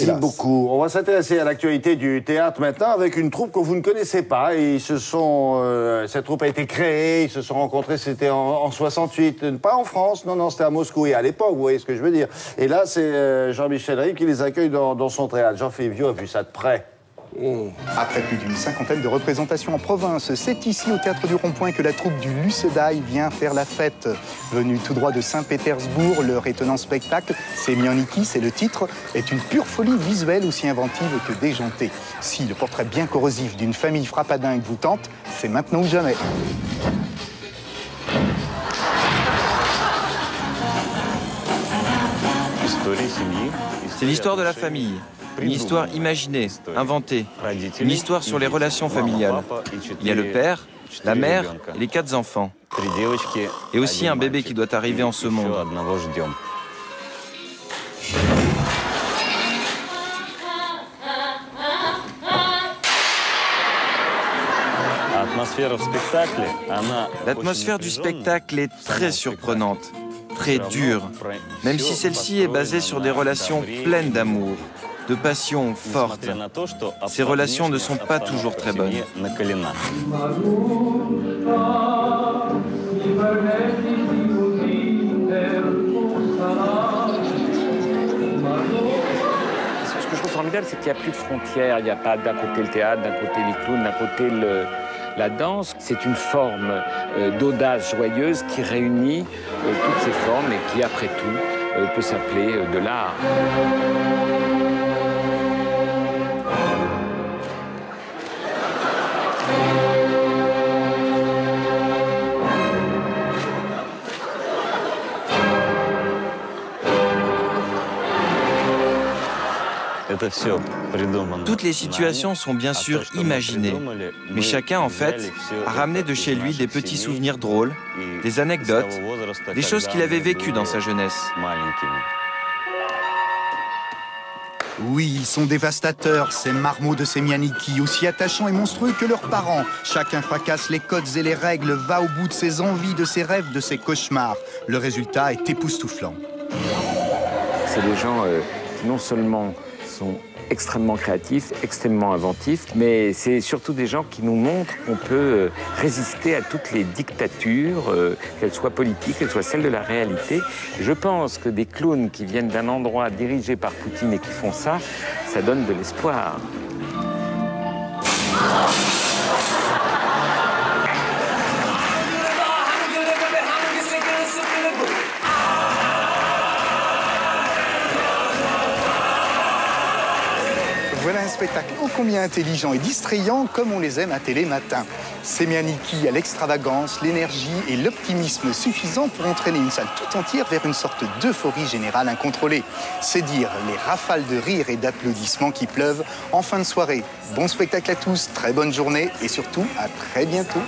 Merci beaucoup. On va s'intéresser à l'actualité du théâtre maintenant avec une troupe que vous ne connaissez pas. Cette troupe a été créée, ils se sont rencontrés, c'était en 68, pas en France, non, c'était à Moscou et à l'époque, vous voyez ce que je veux dire. Et là, c'est Jean-Michel Ribes qui les accueille dans son théâtre. Jean-Philippe Viau a vu ça de près. Après plus d'une cinquantaine de représentations en province, c'est ici au Théâtre du Rond-Point que la troupe du Lucedaï vient faire la fête. Venue tout droit de Saint-Pétersbourg, leur étonnant spectacle, Semianiki, c'est le titre, est une pure folie visuelle aussi inventive que déjantée. Si le portrait bien corrosif d'une famille frappadingue vous tente, c'est maintenant ou jamais. C'est l'histoire de la famille. Une histoire imaginée, inventée. Une histoire sur les relations familiales. Il y a le père, la mère et les 4 enfants. Et aussi un bébé qui doit arriver en ce monde. L'atmosphère du spectacle est très surprenante, très dure, même si celle-ci est basée sur des relations pleines d'amour, de passion forte. Ces relations ne sont pas toujours très bonnes. Ce que je trouve formidable, c'est qu'il n'y a plus de frontières. Il n'y a pas d'un côté le théâtre, d'un côté les clowns, d'un côté la danse. C'est une forme d'audace joyeuse qui réunit toutes ces formes et qui, après tout, peut s'appeler de l'art. Toutes les situations sont bien sûr imaginées, mais chacun, en fait, a ramené de chez lui des petits souvenirs drôles, des anecdotes, des choses qu'il avait vécues dans sa jeunesse. Oui, ils sont dévastateurs, ces marmots de Semianiki, aussi attachants et monstrueux que leurs parents. Chacun fracasse les codes et les règles, va au bout de ses envies, de ses rêves, de ses cauchemars. Le résultat est époustouflant. C'est des gens qui non seulement sont extrêmement créatifs, extrêmement inventifs, mais c'est surtout des gens qui nous montrent qu'on peut résister à toutes les dictatures, qu'elles soient politiques, qu'elles soient celles de la réalité. Je pense que des clowns qui viennent d'un endroit dirigé par Poutine et qui font ça, ça donne de l'espoir. Voilà un spectacle ô combien intelligent et distrayant comme on les aime à Télé Matin. Semianiki a l'extravagance, l'énergie et l'optimisme suffisants pour entraîner une salle tout entière vers une sorte d'euphorie générale incontrôlée. C'est dire les rafales de rires et d'applaudissements qui pleuvent en fin de soirée. Bon spectacle à tous, très bonne journée et surtout à très bientôt.